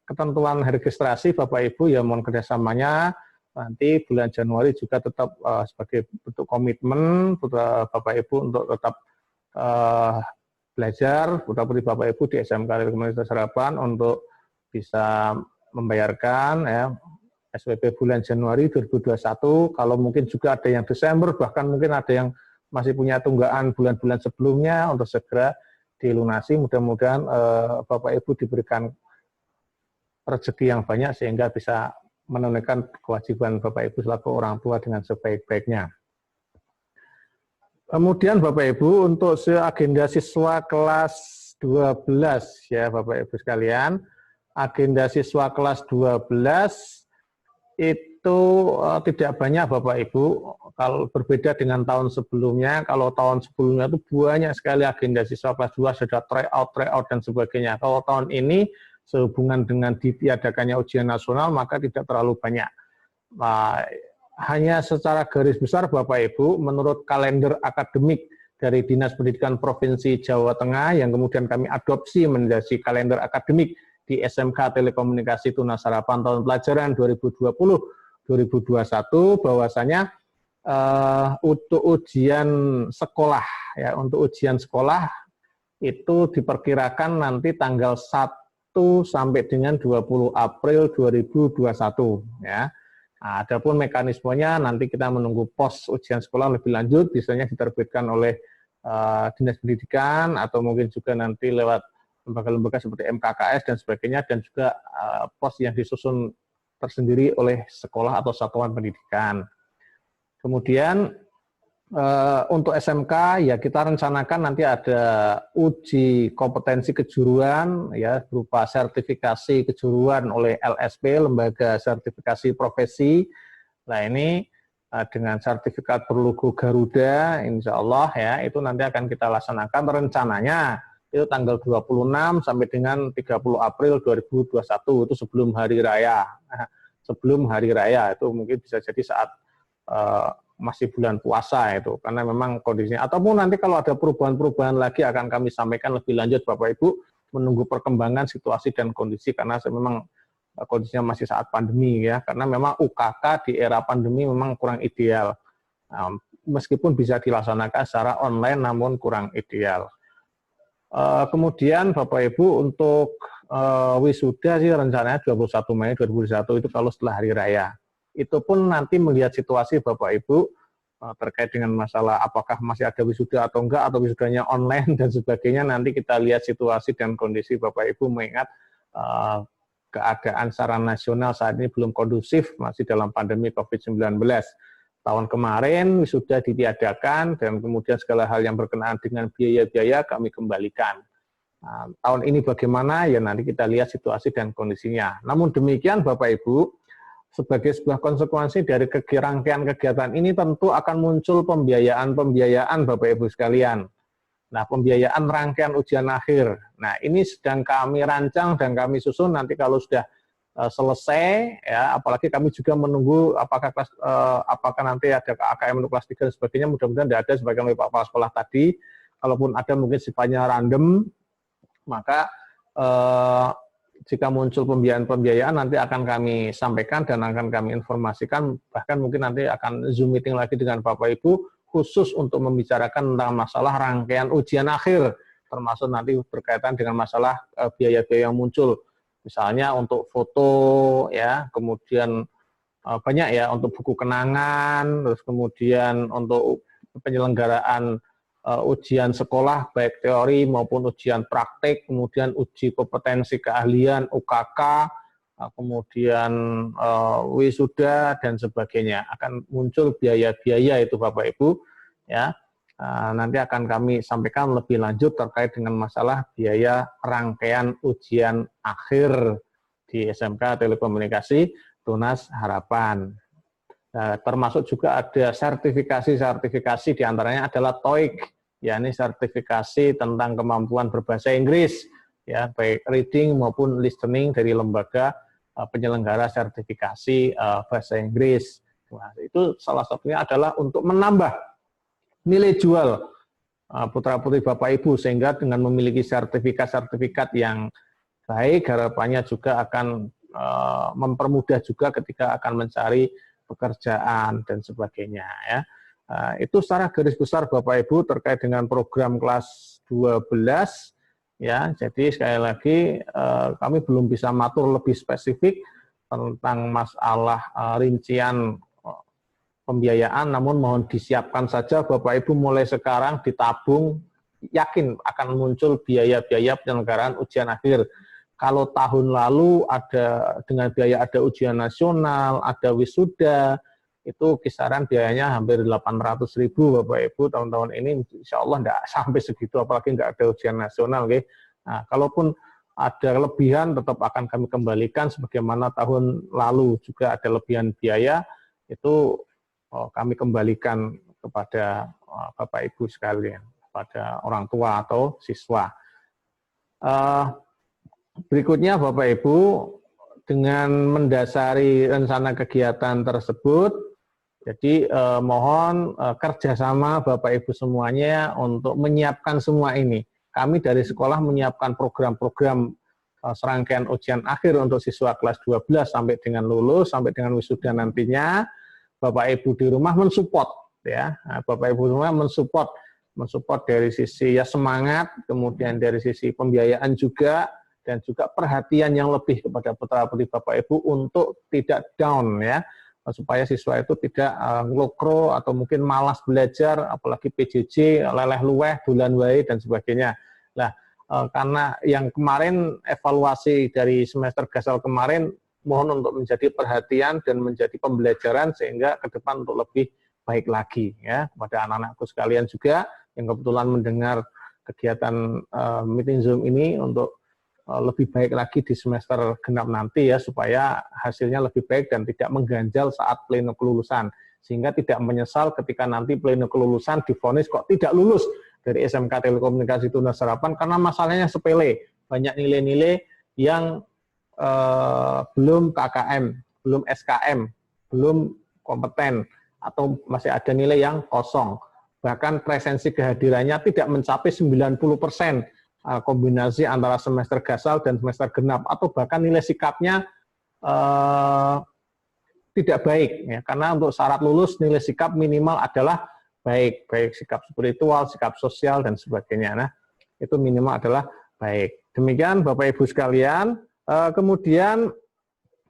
Speaker 2: ketentuan registrasi Bapak Ibu ya mohon kerjasamanya, nanti bulan Januari juga tetap sebagai bentuk komitmen Bapak Ibu untuk tetap belajar, putra-putri Bapak Ibu di SMK Komunitas Harapan untuk bisa membayarkan ya, SPP bulan Januari 2021, kalau mungkin juga ada yang Desember, bahkan mungkin ada yang masih punya tunggakan bulan-bulan sebelumnya untuk segera dilunasi. Mudah-mudahan Bapak Ibu diberikan rezeki yang banyak sehingga bisa menunaikan kewajiban Bapak Ibu selaku orang tua dengan sebaik-baiknya. Kemudian Bapak Ibu untuk agenda siswa kelas 12 ya Bapak Ibu sekalian, agenda siswa kelas 12 itu tidak banyak Bapak Ibu, kalau berbeda dengan tahun sebelumnya. Kalau tahun sebelumnya itu banyak sekali agenda siswa kelas 2, sudah tryout dan sebagainya. Kalau tahun ini sehubungan dengan ditiadakannya ujian nasional maka tidak terlalu banyak. Hanya secara garis besar Bapak Ibu, menurut kalender akademik dari Dinas Pendidikan Provinsi Jawa Tengah yang kemudian kami adopsi menjadi kalender akademik di SMK Telekomunikasi Tunas Harapan tahun pelajaran 2020-2021, bahwasanya untuk ujian sekolah ya, untuk ujian sekolah itu diperkirakan nanti tanggal 1 sampai dengan 20 April 2021 ya. Nah, adapun mekanismenya nanti kita menunggu pos ujian sekolah lebih lanjut, biasanya diterbitkan oleh Dinas Pendidikan atau mungkin juga nanti lewat lembaga-lembaga seperti MKKS dan sebagainya, dan juga pos yang disusun tersendiri oleh sekolah atau satuan pendidikan. Kemudian untuk SMK ya kita rencanakan nanti ada uji kompetensi kejuruan ya berupa sertifikasi kejuruan oleh LSP, Lembaga Sertifikasi Profesi. Nah ini dengan sertifikat berlogo Garuda, insya Allah ya itu nanti akan kita laksanakan rencananya itu tanggal 26 sampai dengan 30 April 2021, itu sebelum hari raya. Nah, sebelum hari raya itu mungkin bisa jadi saat masih bulan puasa itu, karena memang kondisinya, ataupun nanti kalau ada perubahan-perubahan lagi akan kami sampaikan lebih lanjut Bapak Ibu, menunggu perkembangan situasi dan kondisi, karena memang kondisinya masih saat pandemi ya, karena memang UKK di era pandemi memang kurang ideal, meskipun bisa dilaksanakan secara online namun kurang ideal. Kemudian Bapak Ibu untuk wisuda sih rencananya 21 Mei 2021 itu kalau setelah hari raya. Itu pun nanti melihat situasi Bapak Ibu terkait dengan masalah apakah masih ada wisuda atau enggak, atau wisudanya online dan sebagainya, nanti kita lihat situasi dan kondisi Bapak Ibu, mengingat keadaan secara nasional saat ini belum kondusif, masih dalam pandemi COVID-19. Tahun kemarin wisuda ditiadakan dan kemudian segala hal yang berkenaan dengan biaya-biaya kami kembalikan. Nah, tahun ini bagaimana ya nanti kita lihat situasi dan kondisinya. Namun demikian Bapak Ibu, sebagai sebuah konsekuensi dari rangkaian kegiatan ini tentu akan muncul pembiayaan Bapak Ibu sekalian. Nah, pembiayaan rangkaian ujian akhir. Nah, ini sedang kami rancang dan kami susun, nanti kalau sudah selesai ya, apalagi kami juga menunggu apakah nanti ada AKM untuk kelas 3 dan sebagainya, mudah-mudahan tidak ada sebagian oleh Pak Kepala Sekolah tadi. Kalaupun ada mungkin sifatnya random, maka jika muncul pembiayaan nanti akan kami sampaikan dan akan kami informasikan, bahkan mungkin nanti akan Zoom meeting lagi dengan Bapak Ibu khusus untuk membicarakan tentang masalah rangkaian ujian akhir, termasuk nanti berkaitan dengan masalah biaya-biaya yang muncul, misalnya untuk foto ya, kemudian banyak ya untuk buku kenangan, terus kemudian untuk penyelenggaraan ujian sekolah baik teori maupun ujian praktik, kemudian uji kompetensi keahlian UKK, kemudian wisuda dan sebagainya. Akan muncul biaya-biaya itu Bapak Ibu, ya. Nanti akan kami sampaikan lebih lanjut terkait dengan masalah biaya rangkaian ujian akhir di SMK Telekomunikasi Tunas Harapan. Termasuk juga ada sertifikasi diantaranya adalah TOEIC, yakni sertifikasi tentang kemampuan berbahasa Inggris, ya baik reading maupun listening dari lembaga penyelenggara sertifikasi bahasa Inggris. Nah, itu salah satunya adalah untuk menambah nilai jual putra-putri Bapak Ibu, sehingga dengan memiliki sertifikat yang baik, harapannya juga akan mempermudah juga ketika akan mencari pekerjaan dan sebagainya, ya. Itu secara garis besar Bapak Ibu terkait dengan program kelas 12, ya. Jadi sekali lagi kami belum bisa matur lebih spesifik tentang masalah rincian pembiayaan, namun mohon disiapkan saja Bapak Ibu mulai sekarang ditabung, yakin akan muncul biaya-biaya penyelenggaraan ujian akhir. Kalau tahun lalu ada dengan biaya ada ujian nasional, ada wisuda, itu kisaran biayanya hampir 800.000 Bapak Ibu. Tahun-tahun ini insya Allah tidak sampai segitu, apalagi nggak ada ujian nasional. Okay? Nah, kalaupun ada kelebihan tetap akan kami kembalikan, sebagaimana tahun lalu juga ada lebihan biaya, itu kami kembalikan kepada Bapak Ibu sekalian, kepada orang tua atau siswa. Berikutnya Bapak Ibu, dengan mendasari rencana kegiatan tersebut, jadi mohon kerjasama Bapak Ibu semuanya untuk menyiapkan semua ini. Kami dari sekolah menyiapkan program-program serangkaian ujian akhir untuk siswa kelas 12 sampai dengan lulus, sampai dengan wisuda nantinya. Bapak Ibu di rumah mensupport, ya. Bapak Ibu di rumah mensupport dari sisi ya semangat, kemudian dari sisi pembiayaan juga, dan juga perhatian yang lebih kepada putra-putri Bapak Ibu untuk tidak down, ya, supaya siswa itu tidak ngelokro atau mungkin malas belajar, apalagi PJJ, leleh luweh, bulan wae dan sebagainya. Nah, karena yang kemarin evaluasi dari semester gasal kemarin, mohon untuk menjadi perhatian dan menjadi pembelajaran sehingga ke depan untuk lebih baik lagi, ya, kepada anak-anakku sekalian juga yang kebetulan mendengar kegiatan meeting Zoom ini untuk lebih baik lagi di semester genap nanti, ya, supaya hasilnya lebih baik dan tidak mengganjal saat pleno kelulusan, sehingga tidak menyesal ketika nanti pleno kelulusan divonis kok tidak lulus dari SMK Telekomunikasi Tunas Harapan karena masalahnya sepele, banyak nilai-nilai yang belum KKM, belum SKM, belum kompeten, atau masih ada nilai yang kosong. Bahkan presensi kehadirannya tidak mencapai 90%, kombinasi antara semester gasal dan semester genap, atau bahkan nilai sikapnya tidak baik, ya, karena untuk syarat lulus nilai sikap minimal adalah baik sikap spiritual, sikap sosial dan sebagainya. Nah, itu minimal adalah baik. Demikian Bapak Ibu sekalian. Kemudian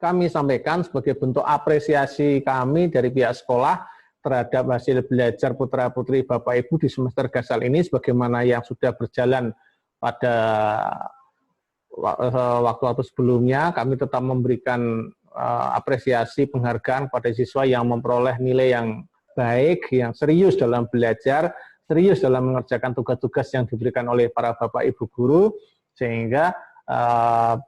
Speaker 2: kami sampaikan sebagai bentuk apresiasi kami dari pihak sekolah terhadap hasil belajar putra-putri Bapak Ibu di semester gasal ini, sebagaimana yang sudah berjalan pada waktu-waktu sebelumnya. Kami tetap memberikan apresiasi penghargaan pada siswa yang memperoleh nilai yang baik, yang serius dalam belajar, serius dalam mengerjakan tugas-tugas yang diberikan oleh para Bapak Ibu guru, sehingga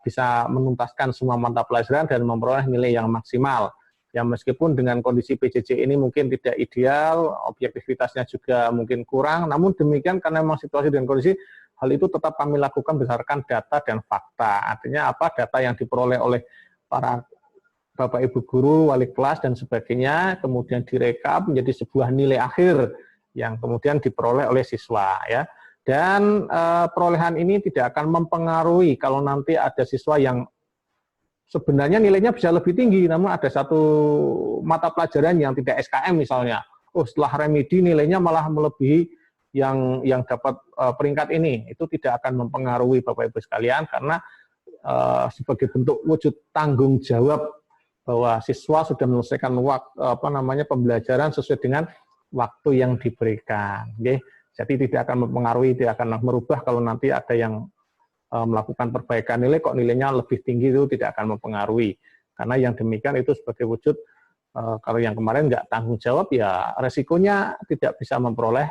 Speaker 2: bisa menuntaskan semua mata pelajaran dan memperoleh nilai yang maksimal. Ya, meskipun dengan kondisi PJJ ini mungkin tidak ideal, objektivitasnya juga mungkin kurang, namun demikian karena memang situasi dan kondisi, hal itu tetap kami lakukan berdasarkan data dan fakta. Artinya apa? Data yang diperoleh oleh para Bapak Ibu guru, wali kelas dan sebagainya, kemudian direkap menjadi sebuah nilai akhir yang kemudian diperoleh oleh siswa, ya. Dan perolehan ini tidak akan mempengaruhi kalau nanti ada siswa yang sebenarnya nilainya bisa lebih tinggi, namun ada satu mata pelajaran yang tidak SKM misalnya. Oh, setelah remedi nilainya malah melebihi yang dapat peringkat ini. Itu tidak akan mempengaruhi Bapak Ibu sekalian, karena sebagai bentuk wujud tanggung jawab bahwa siswa sudah menyelesaikan pembelajaran sesuai dengan waktu yang diberikan. Okay? Jadi tidak akan mempengaruhi, tidak akan merubah kalau nanti ada yang melakukan perbaikan nilai, kok nilainya lebih tinggi, itu tidak akan mempengaruhi. Karena yang demikian itu sebagai wujud, kalau yang kemarin nggak tanggung jawab, ya resikonya tidak bisa memperoleh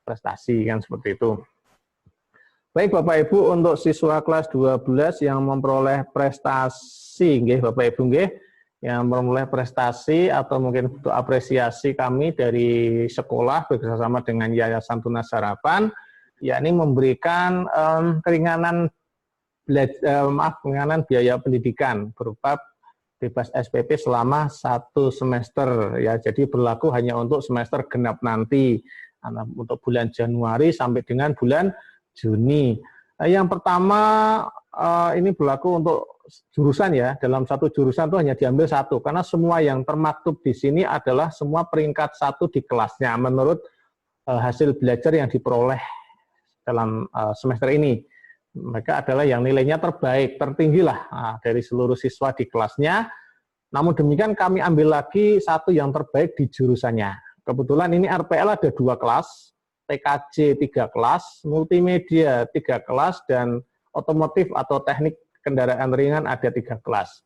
Speaker 2: prestasi, kan seperti itu. Baik Bapak Ibu, untuk siswa kelas 12 yang memperoleh prestasi, nggih Bapak Ibu nggih, yang memperoleh prestasi atau mungkin untuk apresiasi kami dari sekolah bekerjasama dengan Yayasan Tunas Harapan, yakni memberikan keringanan biaya pendidikan berupa bebas SPP selama 1 semester, ya. Jadi berlaku hanya untuk semester genap nanti, untuk bulan Januari sampai dengan bulan Juni. Yang pertama ini berlaku untuk jurusan, ya. Dalam satu jurusan itu hanya diambil 1, karena semua yang termaktub di sini adalah semua peringkat 1 di kelasnya menurut hasil belajar yang diperoleh dalam semester ini. Mereka adalah yang nilainya terbaik, tertinggi lah dari seluruh siswa di kelasnya. Namun demikian kami ambil lagi 1 yang terbaik di jurusannya. Kebetulan ini RPL ada 2 kelas, TKJ 3 kelas, multimedia 3 kelas, dan otomotif atau teknik kendaraan ringan ada 3 kelas.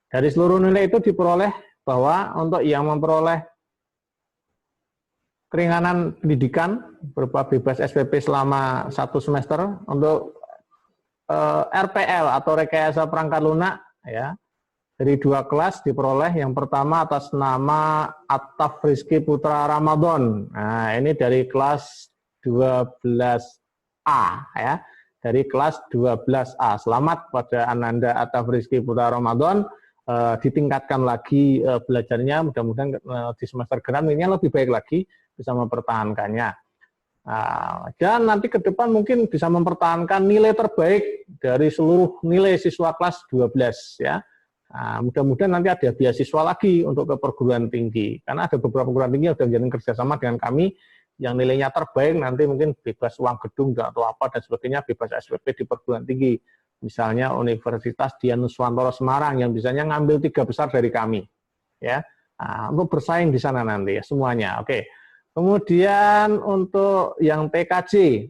Speaker 2: Dari seluruh nilai itu diperoleh bahwa untuk yang memperoleh keringanan pendidikan berupa bebas SPP selama 1 semester untuk RPL atau rekayasa perangkat lunak, ya, dari 2 kelas diperoleh. Yang pertama atas nama Attaf Rizky Putra Ramadan. Nah, ini dari kelas 12A, ya, dari kelas 12A. Selamat pada Ananda Attaf Rizky Putra Ramadan, ditingkatkan lagi belajarnya, mudah-mudahan di semester genap ini lebih baik lagi, bisa mempertahankannya. Dan nanti ke depan mungkin bisa mempertahankan nilai terbaik dari seluruh nilai siswa kelas 12, ya. Mudah-mudahan nanti ada beasiswa lagi untuk ke perguruan tinggi, karena ada beberapa perguruan tinggi yang sudah menjalin kerjasama dengan kami, yang nilainya terbaik nanti mungkin bebas uang gedung atau apa dan sebagainya, bebas SPP di perguruan tinggi. Misalnya Universitas Dian Nuswantoro Semarang yang biasanya ngambil 3 besar dari kami, ya, untuk bersaing di sana nanti, ya, semuanya. Oke. Kemudian untuk yang TKJ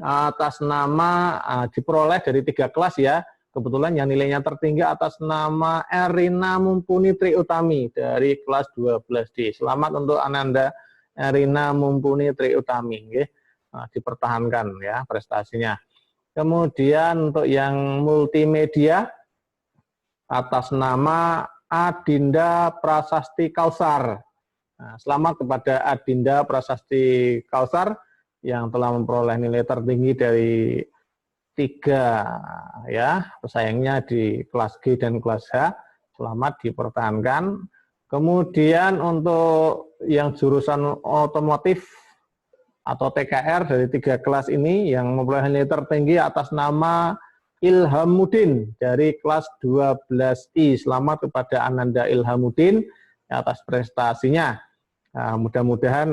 Speaker 2: atas nama diperoleh dari 3 kelas, ya. Kebetulan yang nilainya tertinggi atas nama Erina Mumpuni Tri Utami dari kelas 12D. Selamat untuk Ananda Erina Mumpuni Tri Utami, dipertahankan, ya, prestasinya. Kemudian untuk yang multimedia atas nama Adinda Prasasti Kausar. Selamat kepada Adinda Prasasti Kausar yang telah memperoleh nilai tertinggi dari 3, ya, pesaingnya di kelas G dan kelas H. Selamat, dipertahankan. Kemudian untuk yang jurusan otomotif atau TKR dari 3 kelas ini yang memperoleh nilai tertinggi atas nama Ilhamuddin dari kelas 12I. Selamat kepada Ananda Ilhamuddin atas prestasinya. Mudah-mudahan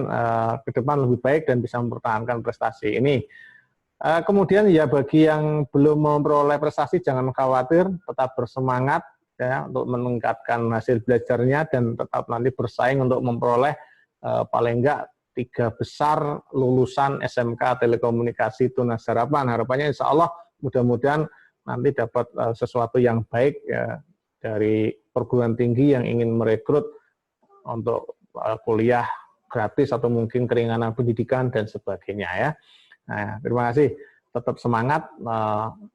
Speaker 2: ke depan lebih baik dan bisa mempertahankan prestasi ini. Kemudian, ya, bagi yang belum memperoleh prestasi jangan khawatir, tetap bersemangat, ya, untuk meningkatkan hasil belajarnya dan tetap nanti bersaing untuk memperoleh paling enggak 3 besar lulusan SMK Telekomunikasi Tunas Harapan. Harapannya insya Allah mudah-mudahan nanti dapat sesuatu yang baik, ya, dari perguruan tinggi yang ingin merekrut untuk kuliah gratis atau mungkin keringanan pendidikan dan sebagainya, ya. Nah, terima kasih, tetap semangat.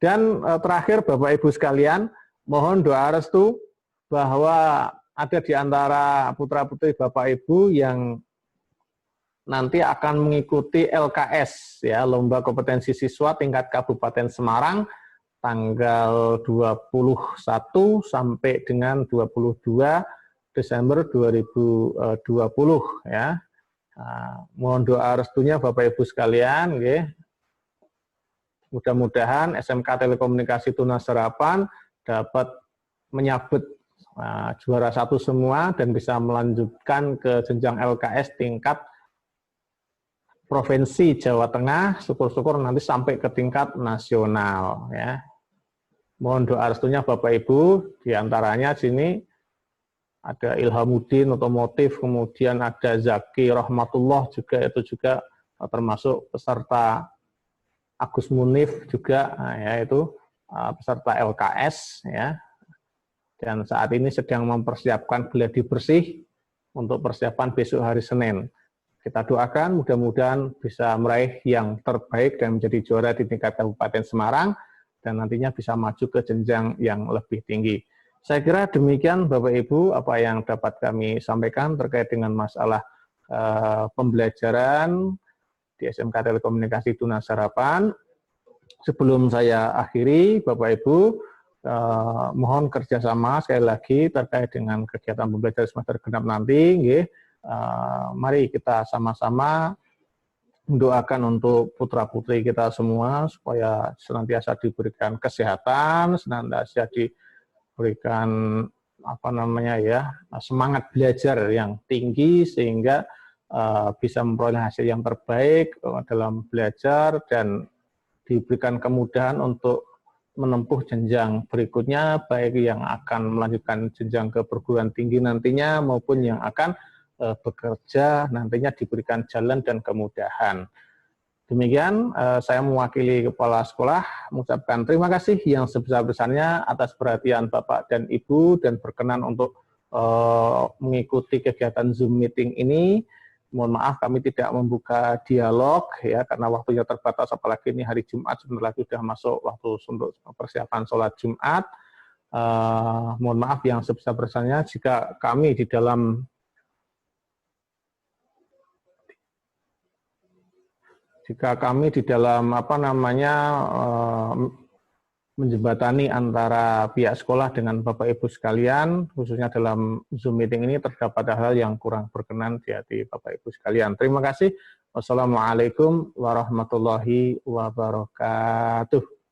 Speaker 2: Dan terakhir Bapak Ibu sekalian, mohon doa restu bahwa ada di antara putra-putri Bapak Ibu yang nanti akan mengikuti LKS, ya, Lomba Kompetensi Siswa tingkat Kabupaten Semarang, tanggal 21 sampai dengan 22 Desember 2020, ya. Mohon doa restunya Bapak Ibu sekalian, nggih. Mudah-mudahan SMK Telekomunikasi Tunas Harapan dapat menyabet juara 1 semua dan bisa melanjutkan ke jenjang LKS tingkat Provinsi Jawa Tengah, syukur-syukur nanti sampai ke tingkat nasional, ya. Mohon doa restunya Bapak Ibu, diantaranya sini ada Ilhamuddin otomotif, kemudian ada Zaki Rahmatullah juga, itu juga termasuk peserta Agus Munif juga, yaitu peserta LKS, ya. Dan saat ini sedang mempersiapkan gladi bersih untuk persiapan besok hari Senin. Kita doakan mudah-mudahan bisa meraih yang terbaik dan menjadi juara di tingkat Kabupaten Semarang dan nantinya bisa maju ke jenjang yang lebih tinggi. Saya kira demikian Bapak Ibu apa yang dapat kami sampaikan terkait dengan masalah pembelajaran di SMK Telekomunikasi Tunas Harapan. Sebelum saya akhiri, Bapak Ibu, mohon kerjasama sekali lagi terkait dengan kegiatan pembelajaran semester genap nanti. Mari kita sama-sama mendoakan untuk putra-putri kita semua supaya senantiasa diberikan kesehatan, senantiasa diberikan semangat belajar yang tinggi sehingga bisa memperoleh hasil yang terbaik dalam belajar dan diberikan kemudahan untuk menempuh jenjang berikutnya, baik yang akan melanjutkan jenjang ke perguruan tinggi nantinya maupun yang akan bekerja nantinya diberikan jalan dan kemudahan. Demikian saya mewakili Kepala Sekolah mengucapkan terima kasih yang sebesar-besarnya atas perhatian Bapak dan Ibu dan berkenan untuk mengikuti kegiatan Zoom meeting ini. Mohon maaf kami tidak membuka dialog ya karena waktunya terbatas, apalagi ini hari Jumat sebentar lagi sudah masuk waktu untuk persiapan sholat Jumat. Mohon maaf yang sebesar-besarnya jika kami di dalam menjembatani antara pihak sekolah dengan Bapak Ibu sekalian, khususnya dalam Zoom meeting ini terdapat hal yang kurang berkenan di hati Bapak Ibu sekalian. Terima kasih. Wassalamualaikum warahmatullahi wabarakatuh.